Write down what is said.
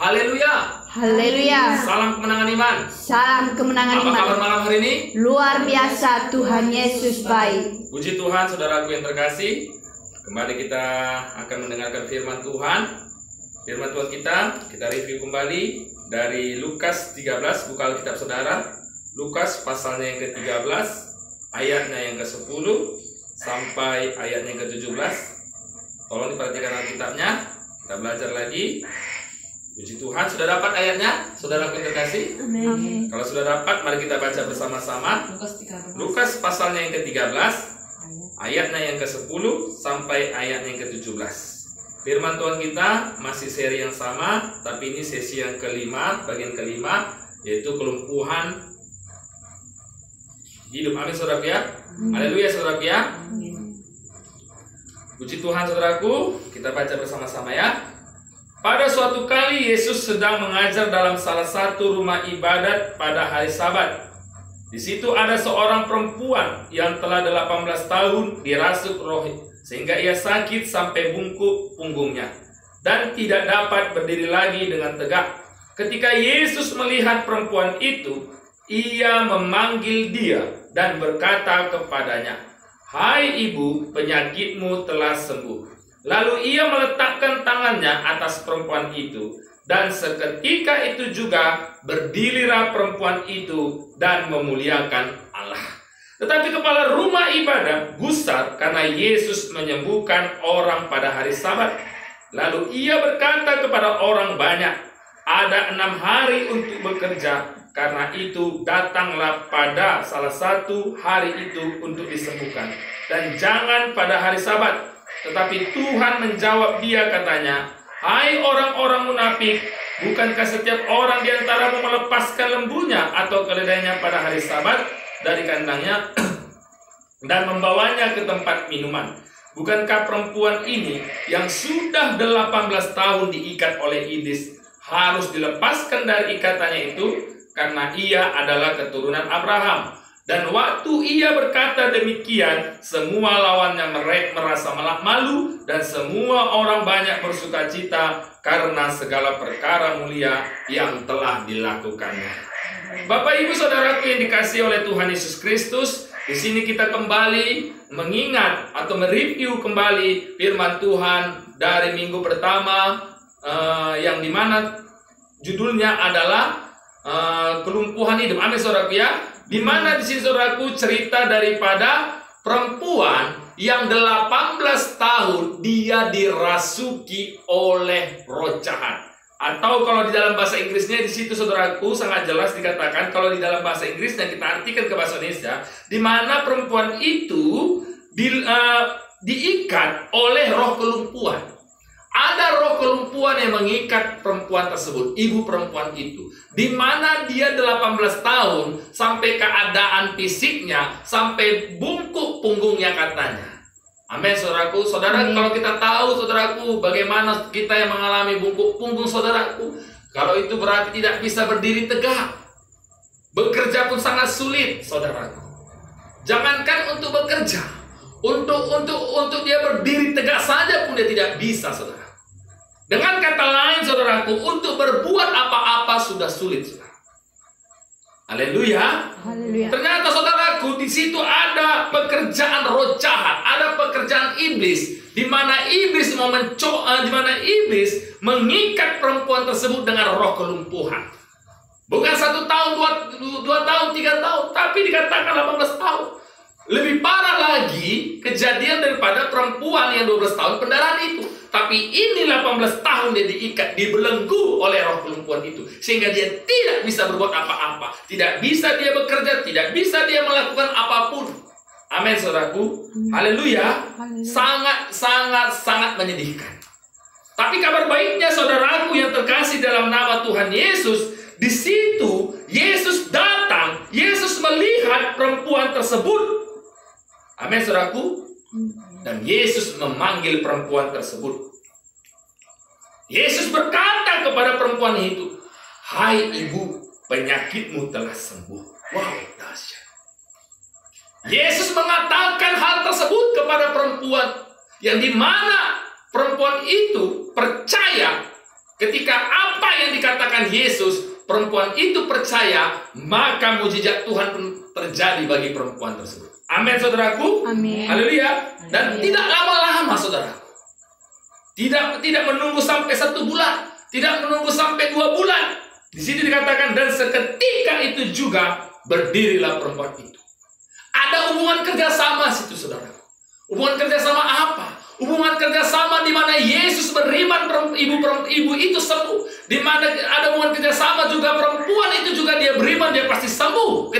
Haleluya. Haleluya. Salam kemenangan iman. Salam kemenangan Apa iman. kabar malam hari ini? Luar biasa, Tuhan Yesus baik. Puji Tuhan, saudaraku yang terkasih. Kembali kita akan mendengarkan firman Tuhan. Firman Tuhan kita review kembali dari Lukas 13, buka Alkitab saudara. Lukas pasalnya yang ke-13, ayatnya yang ke-10 sampai ayatnya yang ke-17. Tolong diperhatikan Alkitabnya. Kita belajar lagi. Puji Tuhan, sudah dapat ayatnya? Saudara yang terkasih? Amin. Kalau sudah dapat, mari kita baca bersama-sama. Lukas pasalnya yang ke-13, ayatnya yang ke-10 sampai ayatnya yang ke-17. Firman Tuhan kita masih seri yang sama, tapi ini sesi yang kelima, bagian kelima, yaitu kelumpuhan hidup. Amin, saudara ya. Haleluya, saudara ya. Puji Tuhan, saudaraku. Kita baca bersama-sama ya. Pada suatu kali Yesus sedang mengajar dalam salah satu rumah ibadat pada hari Sabat. Di situ ada seorang perempuan yang telah 18 tahun dirasuk roh, sehingga ia sakit sampai bungkuk punggungnya dan tidak dapat berdiri lagi dengan tegak. Ketika Yesus melihat perempuan itu, ia memanggil dia dan berkata kepadanya, "Hai ibu, penyakitmu telah sembuh." Lalu ia meletakkan tangannya atas perempuan itu, dan seketika itu juga berdirilah perempuan itu dan memuliakan Allah. Tetapi kepala rumah ibadah gusar karena Yesus menyembuhkan orang pada hari Sabat. Lalu ia berkata kepada orang banyak, "Ada 6 hari untuk bekerja, karena itu datanglah pada salah satu hari itu untuk disembuhkan, dan jangan pada hari Sabat." Tetapi Tuhan menjawab dia katanya, "Hai orang-orang munafik, bukankah setiap orang di antaramu melepaskan lembunya atau keledainya pada hari Sabat dari kandangnya dan membawanya ke tempat minuman? Bukankah perempuan ini yang sudah 18 tahun diikat oleh iblis harus dilepaskan dari ikatannya itu karena ia adalah keturunan Abraham?" Dan waktu ia berkata demikian, semua lawannya merasa malu, dan semua orang banyak bersukacita karena segala perkara mulia yang telah dilakukannya. Bapak, Ibu, saudaraku yang dikasihi oleh Tuhan Yesus Kristus, di sini kita kembali mengingat atau mereview kembali firman Tuhan dari minggu pertama, yang dimana judulnya adalah kelumpuhan hidup. Amin, saudaraku ya. Di mana di sini saudaraku cerita daripada perempuan yang 18 tahun dia dirasuki oleh roh jahat. Atau kalau di dalam bahasa Inggrisnya di situ saudaraku sangat jelas dikatakan, kalau di dalam bahasa Inggrisnya kita artikan ke bahasa Indonesia, di mana perempuan itu diikat oleh roh kelumpuhan. Ada roh kelumpuhan yang mengikat perempuan tersebut, ibu perempuan itu, di mana dia 18 tahun sampai keadaan fisiknya, sampai bungkuk punggungnya katanya. Amin, saudaraku. Saudara, kalau kita tahu, saudaraku, bagaimana kita yang mengalami bungkuk punggung, saudaraku, kalau itu berarti tidak bisa berdiri tegak. Bekerja pun sangat sulit, saudaraku. Jangankan untuk bekerja, untuk dia berdiri tegak saja pun dia tidak bisa, saudara. Dengan kata lain, saudaraku, untuk berbuat apa-apa sudah sulit, saudara. Haleluya. Ternyata, saudaraku, di situ ada pekerjaan roh jahat, ada pekerjaan iblis, di mana iblis mengikat perempuan tersebut dengan roh kelumpuhan. Bukan 1 tahun, 2 tahun, 3 tahun, tapi dikatakan 18 tahun. Lebih parah lagi kejadian daripada perempuan yang 12 tahun pendarahan itu. Tapi ini 18 tahun dia diikat, dibelenggu oleh roh kelumpuhan itu, sehingga dia tidak bisa berbuat apa-apa, tidak bisa dia bekerja, tidak bisa dia melakukan apapun. Amin, saudaraku. Haleluya. Sangat menyedihkan. Tapi kabar baiknya, saudaraku yang terkasih dalam nama Tuhan Yesus, di situ Yesus datang, Yesus melihat perempuan tersebut. Amin, saudaraku. Dan Yesus memanggil perempuan tersebut. Yesus berkata kepada perempuan itu, "Hai ibu, penyakitmu telah sembuh." Wow, dahsyat. Yesus mengatakan hal tersebut kepada perempuan, yang dimana perempuan itu percaya Ketika apa yang dikatakan Yesus, perempuan itu percaya, maka mujizat Tuhan pun terjadi bagi perempuan tersebut. Amin, saudaraku. Amin. Haleluya. Dan tidak lama-lama, saudaraku. Tidak menunggu sampai 1 bulan, tidak menunggu sampai 2 bulan. Di sini dikatakan, dan seketika itu juga berdirilah perempuan itu. Ada hubungan kerjasama situ, saudara. Hubungan kerjasama apa? Hubungan kerjasama di mana Yesus beriman, ibu itu sembuh. Di mana ada hubungan kerjasama juga perempuan itu juga dia beriman, dia pasti sembuh.